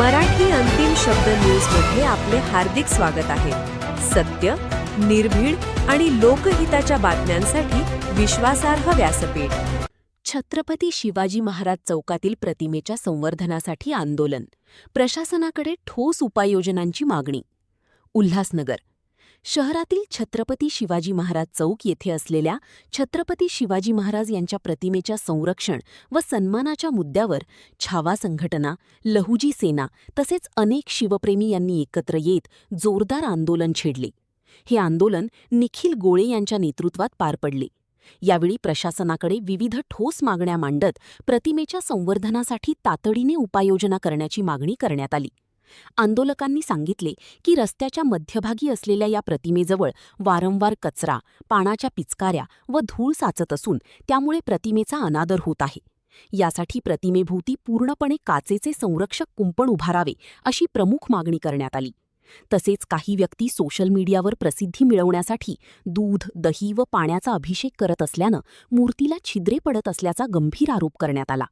मराठी अंतिम शब्द न्यूज मध्ये आपले हार्दिक स्वागत आहे। सत्य, निर्भीड आणि लोकहिताच्या बातम्यांसाठी विश्वासार्ह व्यासपीठ। छत्रपती शिवाजी महाराज चौकातील प्रतिमेच्या संवर्धनासाठी आंदोलन, प्रशासनाकडे ठोस उपाययोजनांची मागणी। उल्हासनगर शहरातील छत्रपती शिवाजी महाराज चौक येथे असलेल्या छत्रपती शिवाजी महाराज यांच्या प्रतिमेच्या संरक्षण व सन्मानाच्या मुद्द्यावर छावा संघटना, लहुजी सेना तसेच अनेक शिवप्रेमी यांनी एकत्र येत जोरदार आंदोलन छेडले। हे आंदोलन निखिल गोळे यांच्या नेतृत्वात पार पडले। यावेळी प्रशासनाकडे विविध ठोस मागण्या मांडत प्रतिमेच्या संवर्धनासाठी तातडीने उपाययोजना करण्याची मागणी करण्यात आली। आंदोलकांनी सांगितले की रस्त्याच्या मध्यभागी असलेल्या या प्रतिमेजवळ वारंवार कचरा, पाण्याच्या पिचकाऱ्या व धूळ साचत असून त्यामुळे प्रतिमेचा अनादर होत आहे। यासाठी प्रतिमेभोवती पूर्णपणे काचेचे संरक्षक कुंपण उभारावे अशी प्रमुख मागणी करण्यात आली। तसेच काही व्यक्ती सोशल मीडियावर प्रसिद्धी मिळवण्यासाठी दूध, दही व पाण्याचा अभिषेक करत असल्यानं मूर्तीला छिद्रे पडत असल्याचा गंभीर आरोप करण्यात आला।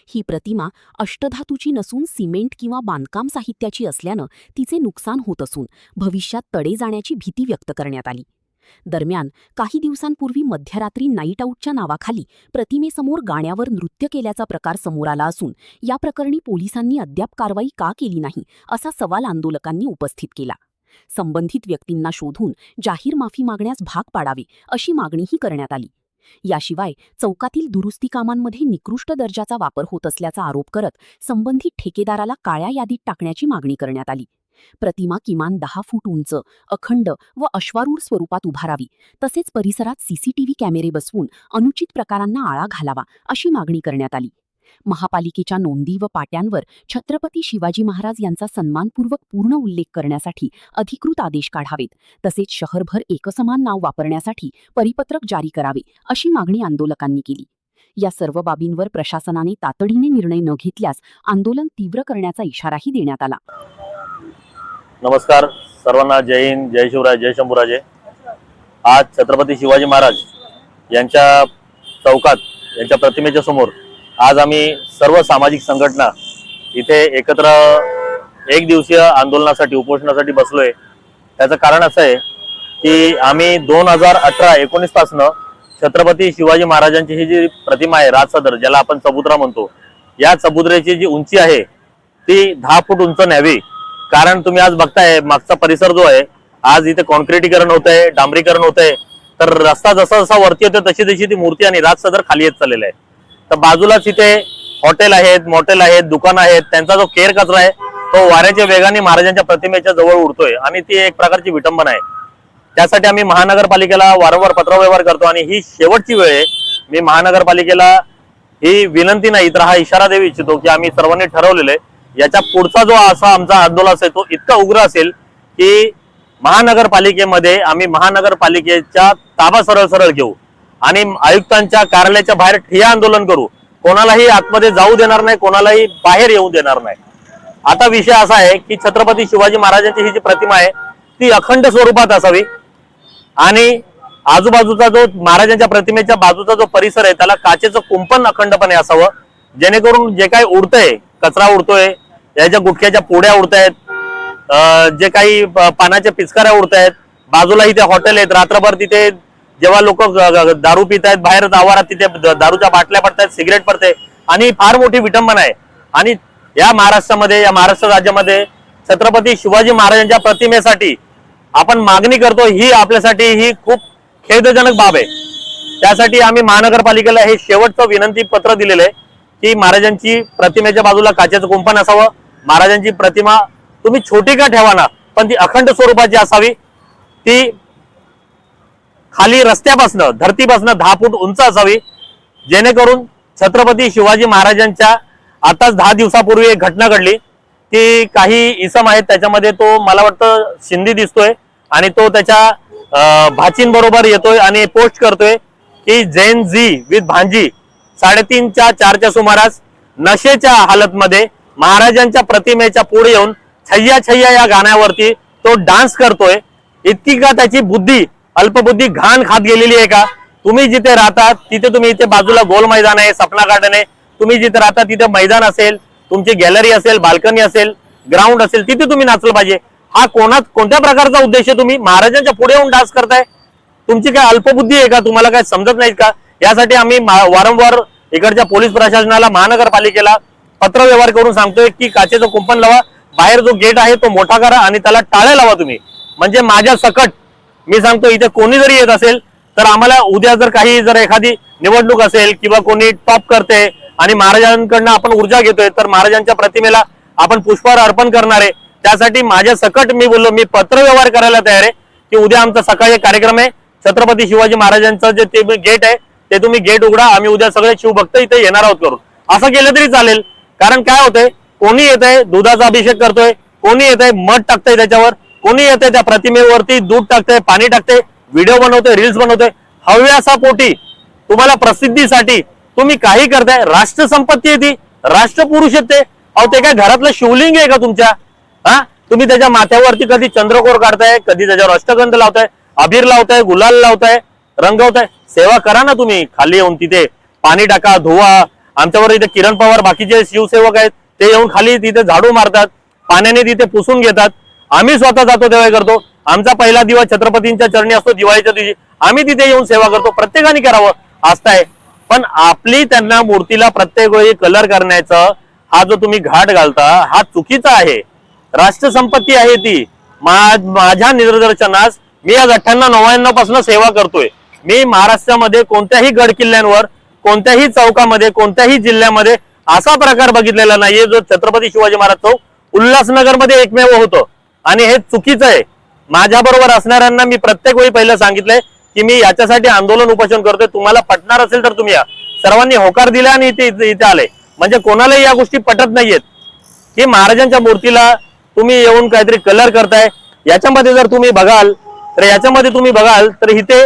ही प्रतिमा अष्टधातूची नसून सिमेंट किंवा बांधकाम साहित्याची असल्यानं तिचे नुकसान होत असून भविष्यात तडे जाण्याची भीती व्यक्त करण्यात आली। दरम्यान काही दिवसांपूर्वी मध्यरात्री नाईट आऊटच्या नावाखाली प्रतिमेसमोर गाण्यावर नृत्य केल्याचा प्रकार समोर आला असून या प्रकरणी पोलिसांनी अद्याप कारवाई का केली नाही असा सवाल आंदोलकांनी उपस्थित केला। संबंधित व्यक्तींना शोधून जाहीर माफी मागण्यास भाग पाडावे अशी मागणीही करण्यात आली। याशिवाय चौकातील दुरुस्ती कामांमध्ये निकृष्ट दर्जाचा वापर होत असल्याचा आरोप करत संबंधित ठेकेदाराला काळ्या यादीत टाकण्याची मागणी करण्यात आली। प्रतिमा किमान 10 फूट उंच, अखंड व अश्वारूढ स्वरूपात उभारावी तसेच परिसरात सीसीटीव्ही कॅमेरे बसवून अनुचित प्रकारांना आळा घालावा अशी मागणी करण्यात आली। महापालिकेच्या नोंदी व पाट्यांवर छत्रपती शिवाजी महाराज यांचा सन्मानपूर्वक पूर्ण उल्लेख करण्यासाठी अधिकृत आदेश काढावेत तसेच शहरभर एकसमान नाव वापरण्यासाठी परिपत्रक जारी करावे अशी मागणी आंदोलकांनी केली। या सर्व बाबींवर प्रशासनाने तातडीने निर्णय न घेतल्यास आंदोलन तीव्र करण्याचा इशाराही देण्यात आला। नमस्कार सर्वांना, जय हिंद, जय शिवराय, जय शंभूराजे। आज छत्रपती शिवाजी महाराज यांच्या चौकात यांच्या प्रतिमेच्या समोर आज आम्ही सर्व सामाजिक संघटना इथे एकत्र एक दिवसीय आंदोलनासाठी उपोषणासाठी बसलोय। त्याचं कारण असं आहे की आम्ही 2018-19 पासून छत्रपती शिवाजी महाराजांची ही जी प्रतिमा आहे राजसदर, ज्याला आपण चबुतरा म्हणतो, या चबुतऱ्याची जी उंची आहे ती 10 फूट उंच न्यावी। कारण तुम्ही आज बघताय मागचा परिसर जो आहे, आज इथे कॉन्क्रीटीकरण होत आहे, डांबरीकरण होत आहे, तर रस्ता जसा जसा वरती येतो तशी तशी ती मूर्ती आणि राजसदर खाली येत चाललेला आहे। तर बाजूलाच इथे हॉटेल आहेत, मॉटेल आहेत, दुकान आहेत, त्यांचा जो केर कचरा आहे तो वाऱ्याच्या वेगाने महाराजांच्या प्रतिमेच्या जवळ उडतोय आणि ती एक प्रकारची विटंबना आहे। त्यासाठी आम्ही महानगरपालिकेला वारंवार पत्रव्यवहार करतो आणि ही शेवटची वेळ आहे। मी महानगरपालिकेला ही विनंती नाही तर हा इशारा देऊ इच्छितो की आम्ही सर्वांनी ठरवलेलं आहे याच्या पुढचा जो असा आमचा आंदोलन असेल तो इतका उग्र असेल की महानगरपालिकेमध्ये आम्ही महानगरपालिकेचा ताबा सरळ सरळ घेऊ आणि आयुक्तांच्या कार्यालयाच्या बाहेर ठिय्या आंदोलन करू। कोणालाही आतमध्ये जाऊ देणार नाही, कोणालाही बाहेर येऊ देणार नाही। आता विषय असा आहे की छत्रपती शिवाजी महाराजांची ही जी प्रतिमा आहे ती अखंड स्वरूपात असावी आणि आजूबाजूचा जो महाराजांच्या प्रतिमेच्या बाजूचा जो परिसर आहे त्याला काचेचं कुंपण अखंडपणे असावं, जेणेकरून जे काही उडतंय, कचरा उडतोय, याच्या गुटख्याच्या पोड्या उडतायत, जे काही पानाच्या पिचकाऱ्या उडतायत, बाजूला इथे हॉटेल आहेत, रात्रभर तिथे जेव्हा लोक दारू पित आहेत, बाहेर आवारात तिथे दारूच्या बाटल्या पडतायत, सिगरेट पडते आणि फार मोठी विटंबना आहे। आणि या महाराष्ट्रामध्ये, या महाराष्ट्र राज्यामध्ये छत्रपती शिवाजी महाराजांच्या प्रतिमेसाठी आपण मागणी करतो, ही आपल्यासाठी ही खूप खेदजनक बाब आहे। त्यासाठी आम्ही महानगरपालिकेला हे शेवटचं विनंती पत्र दिलेलं आहे की महाराजांची प्रतिमेच्या बाजूला काचेचं कुंपण असावं। महाराजांची प्रतिमा तुम्ही छोटी का ठेवा ना, पण ती अखंड स्वरूपाची असावी। ती खाली रस्त्यापासून, धरतीपासून 10 फूट उंच असावी, जेणेकरून छत्रपती शिवाजी महाराजांच्या आताच 10 दिवसापूर्वी एक घटना घडली की काही इसम आहेत, त्याच्यामध्ये तो मला वाटतं शिंदी दिसतोय आणि तो त्याच्या भाचींबरोबर येतोय आणि पोस्ट करतोय की जैन जी विथ भांजी 3:30-4च्या सुमारास नशेच्या हालतमध्ये महाराजांच्या प्रतिमेच्या पुढे येऊन छैया छैया या गाण्यावरती तो डान्स करतोय। इतकी का त्याची बुद्धी, अल्पबुद्धी घाण खात गेलेली आहे का? तुम्ही जिथे राहतात तिथे तुम्ही इथे बाजूला गोल मैदान आहे, सपना गार्डन आहे, तुम्ही जिथे राहता तिथे मैदान असेल, तुमची गॅलरी असेल, बाल्कनी असेल, ग्राउंड असेल तिथे तुम्ही नाचलं पाहिजे. हा कोणत्या प्रकारचा उद्देश आहे? तुम्ही महाराजांच्या पुढे येऊन डान्स करताय. तुमची काय अल्पबुद्धी आहे का? तुम्हाला काय समजत नाही का? यासाठी आम्ही वारंवार इकडच्या पोलीस प्रशासनाला, महानगरपालिकेला पत्र व्यवहार करून सांगतोय की काचेचं कुंपण लावा, बाहेर जो गेट आहे तो मोठा करा आणि त्याला टाळे लावा तुम्ही. म्हणजे माझ्या सकट मी सांगतो, इथे कोणी जरी येत असेल तर आम्हाला उद्या जर एखादी निवडणूक असेल किंवा कोणी टॉप करते आणि महाराजांकडनं आपण ऊर्जा घेतोय तर महाराजांच्या प्रतिमेला आपण पुष्पहार अर्पण करणार आहे. त्यासाठी माझ्या सकट मी बोललो, मी पत्र व्यवहार करायला तयार आहे की उद्या आमचा सकाळी एक कार्यक्रम आहे. छत्रपती शिवाजी महाराजांचं जे ते गेट आहे ते तुम्ही गेट उघडा, आम्ही उद्या सगळे शिवभक्त इथे येणार आहोत करून. असं केलं तरी चालेल. कारण काय होतंय, कोणी येतंय दुधाचा अभिषेक करतोय, कोणी येतंय मध टाकतंय त्याच्यावर, कोणी येतंय त्या प्रतिमेवरती दूध टाकतंय, पाणी टाकतंय, व्हिडिओ बनवतोय, रील्स बनवतोय. हव्यासा पोटी तुम्हाला प्रसिद्धीसाठी तुम्ही काही करताय. राष्ट्र संपत्ती आहे ती, राष्ट्रपुरुष आहेत ते. अहो ते काय घरातलं शिवलिंग आहे का तुमच्या? हा, तुम्ही त्याच्या माथ्यावरती कधी चंद्रकोर काढताय, कधी त्याच्यावर अष्टगंध लावताय, अबीर लावताय, गुलाल लावताय, रंगवताय. सेवा करा ना तुम्ही. खाली येऊन तिथे पाणी टाका, धुवा. आमच्यावर इथे किरण पवार बाकीचे शिवसेवक आहेत, ते येऊन खाली तिथे झाडू मारतात, पाण्याने तिथे पुसून घेतात. आम्ही स्वतः जातो तेव्हा करतो. आमचा पहिला दिवस छत्रपतींच्या चरणी असतो दिवाळीच्या दिवशी. आम्ही तिथे येऊन सेवा करतो. प्रत्येकाने करावं आस्था आहे. पण आपली त्यांना मूर्तीला प्रत्येक वेळी कलर करण्याचा हा जो तुम्ही घाट घालता हा चुकीचा आहे. राष्ट्र संपत्ती आहे ती. माझ्या निदर्शनास मी आज 98-99 पासून सेवा करतोय. मी महाराष्ट्रामध्ये कोणत्याही गड किल्ल्यांवर, कोणत्याही चौकामध्ये, कोणत्याही जिल्ह्यामध्ये असा प्रकार बघितलेला नाहीये जो छत्रपती शिवाजी महाराज चौक उल्हासनगरमध्ये एकमेव होतं. आणि हे चुकीचं आहे. माझ्या बरोबर असणाऱ्यांना मी प्रत्येक वेळी पहिलं सांगितलंय की मी याच्यासाठी आंदोलन उपोषण करतोय. तुम्हाला पटणार असेल तर तुम्ही या. सर्वांनी होकार दिला आणि इथे आले. म्हणजे कोणालाही या गोष्टी पटत नाहीयेत की महाराजांच्या मूर्तीला तुम्ही येऊन काहीतरी कलर करताय. याच्यामध्ये जर तुम्ही बघाल तर इथे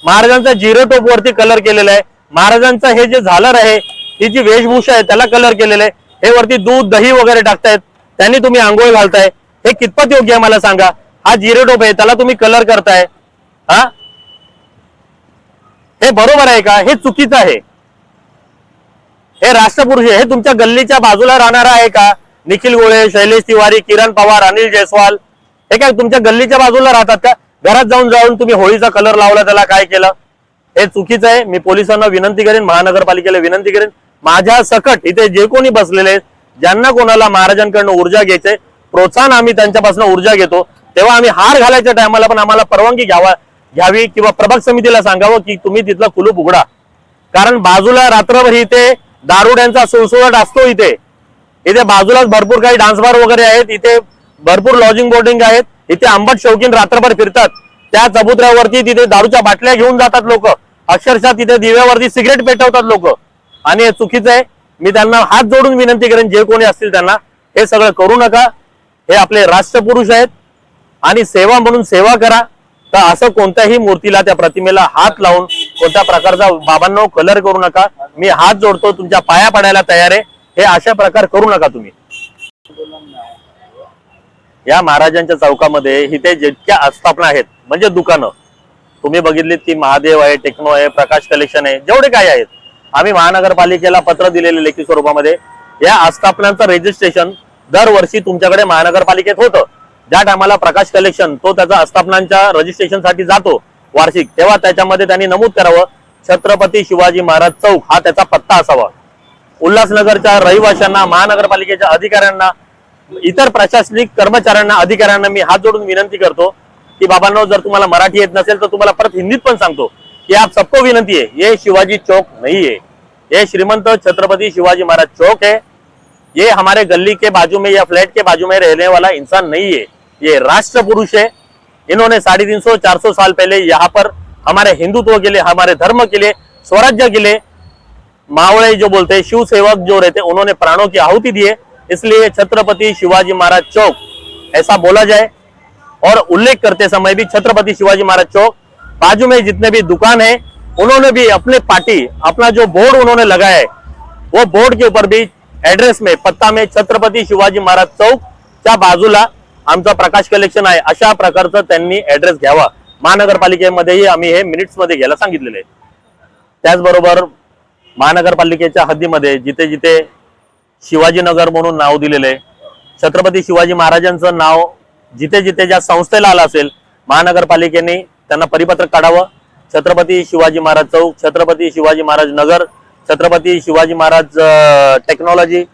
महाराजांचा झिरो टोप वरती कलर केलेला आहे. महाराजांचं हे जे झालर आहे, ही जी वेशभूषा आहे त्याला कलर केलेलं आहे. हे वरती दूध दही वगैरे टाकतायत, त्यांनी तुम्ही आंघोळ घालताय. हे कितपत योग्य आहे मला सांगा? हा झिरो टोप आहे, त्याला तुम्ही कलर करताय. हा, हे बरोबर आहे का? हे चुकीचं आहे. हे राष्ट्रपुरुष आहे. हे तुमच्या गल्लीच्या बाजूला राहणार आहे का? निखिल गोळे, शैलेश तिवारी, किरण पवार, अनिल जयस्वाल हे काय तुमच्या गल्लीच्या बाजूला राहतात का? घरात जाऊन तुम्ही होळीचा कलर लावला, त्याला काय केलं? हे चुकीचं आहे. मी पोलिसांना विनंती करेन, महानगरपालिकेला विनंती करेन, माझ्या सकट इथे जे कोणी बसलेले आहेत, ज्यांना कोणाला महाराजांकडून ऊर्जा घ्यायचे, प्रोत्साहन आम्ही त्यांच्यापासून ऊर्जा घेतो, तेव्हा आम्ही हार घालायच्या टायमाला पण आम्हाला परवानगी घ्यावी किंवा प्रभाग समितीला सांगावं की तुम्ही तिथला कुलूप उघडा. कारण बाजूला रात्रभर इथे दारुड्यांचा सुळसुळाट असतो. इथे बाजूलाच भरपूर काही डान्स बार वगैरे आहेत, इथे भरपूर लॉजिंग बोर्डिंग आहेत. इथे आंबट शौकीन रात्रभर फिरतात. त्या चबुतऱ्यावरती तिथे दारूच्या बाटल्या घेऊन जातात लोक. अक्षरशः तिथे दिव्यावरती सिगरेट पेटवतात लोक. आणि हे चुकीचं आहे. मी त्यांना हात जोडून विनंती करेन, जे कोणी असतील त्यांना, हे सगळं करू नका. हे आपले राष्ट्रपुरुष आहेत आणि सेवा म्हणून सेवा करा. तर असं कोणत्याही मूर्तीला, त्या प्रतिमेला हात लावून कोणत्या प्रकारचा बाबांनो कलर करू नका. मी हात जोडतो, तुमच्या पाया पडायला तयार आहे. हे अशा प्रकार करू नका तुम्ही. या महाराजांच्या चौकामध्ये इथे जितक्या आस्थापना आहेत, म्हणजे दुकानं तुम्ही बघितलीत की महादेव आहे, टेक्नो आहे, प्रकाश कलेक्शन आहे, जेवढे काय आहेत, आम्ही महानगरपालिकेला पत्र दिलेले लेखी स्वरूपामध्ये. या आस्थापनांचं रजिस्ट्रेशन दरवर्षी तुमच्याकडे महानगरपालिकेत होतं. ज्या टायमाला प्रकाश कलेक्शन तो त्याचा आस्थापनांच्या रजिस्ट्रेशनसाठी जातो वार्षिक, तेव्हा त्याच्यामध्ये त्यांनी नमूद करावं छत्रपती शिवाजी महाराज चौक हा त्याचा पत्ता असावा. उल्हासनगरच्या रहिवाशांना, महानगरपालिकेच्या अधिकाऱ्यांना, इतर प्रशासनिक कर्मचाऱ्यांना, अधिकाऱ्यांना मी हात जोडून विनंती करतो की बाबांनो, जर तुम्हाला मराठी येत नसेल तर तुम्हाला परत हिंदीत पण सांगतो की आप सबको विनंती है, ये शिवाजी चौक नहीं है, ये श्रीमंत छत्रपति शिवाजी महाराज चौक है. ये हमारे गली के बाजू में या फ्लैट के बाजू में रहने वाला इंसान नहीं है. ये राष्ट्र पुरुष है. इन्होंने 350-400 साल पहले यहाँ पर हमारे हिंदुत्व के लिए, हमारे धर्म के लिए, स्वराज्य के लिए, मावळे जो बोलते हैं, शिव सेवक जो रहते, उन्होंने प्राणों की आहुति दी है. इसलिए छत्रपति शिवाजी महाराज चौक ऐसा बोला जाए. और उल्लेख करते समय भी छत्रपति शिवाजी महाराज चौक, बाजू में जितने भी दुकान है उन्होंने भी अपने पार्टी, अपना जो बोर्ड उन्होंने लगाया है, वो बोर्ड के ऊपर भी एड्रेस में, पत्ता में छत्रपति शिवाजी महाराज चौक च्या बाजूला आमचा प्रकाश कलेक्शन आहे, अशा प्रकारचं त्यांनी ऍड्रेस घ्यावा. महानगरपालिकेमध्येही आम्ही हे मिनिट्स मध्ये घ्यायला सांगितलेले आहे. त्याचबरोबर महानगरपालिकेच्या हद्दीमध्ये जिथे जिथे शिवाजीनगर म्हणून नाव दिलेले आहे, छत्रपती शिवाजी महाराजांचं नाव जिथे जिथे ज्या संस्थेला आलं असेल महानगरपालिकेने त्यांना परिपत्रक काढावं. छत्रपती शिवाजी महाराज चौक, छत्रपती शिवाजी महाराज नगर, छत्रपती शिवाजी महाराज टेक्नॉलॉजी,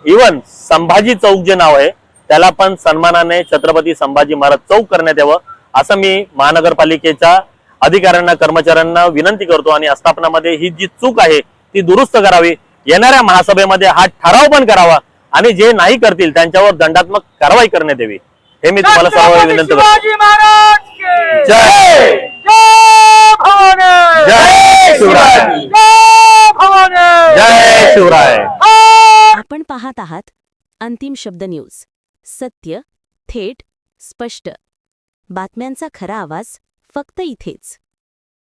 इवन संभाजी चौक जे नाव आहे त्याला पण सन्मानाने छत्रपती संभाजी महाराज चौक करण्यात यावं असं मी महानगरपालिकेच्या अधिकाऱ्यांना कर्मचाऱ्यांना विनंती करतो. आणि आस्थापनामध्ये ही जी चूक आहे ती दुरुस्त करावी. येणाऱ्या महासभेमध्ये हा ठराव पण करावा आणि जे नाही करतील त्यांच्यावर दंडात्मक कारवाई करण्यात यावी हे मी तुम्हाला सर्व विनंती करतो. शिवाजी महाराज की जय जय भवानी जय शिवराय जय भवानी जय शिवराय. आपण पाहत आहात अंतिम शब्द न्यूज. सत्य, थेट, स्पष्ट. बातम्यांचा खरा आवाज फक्त इथेच.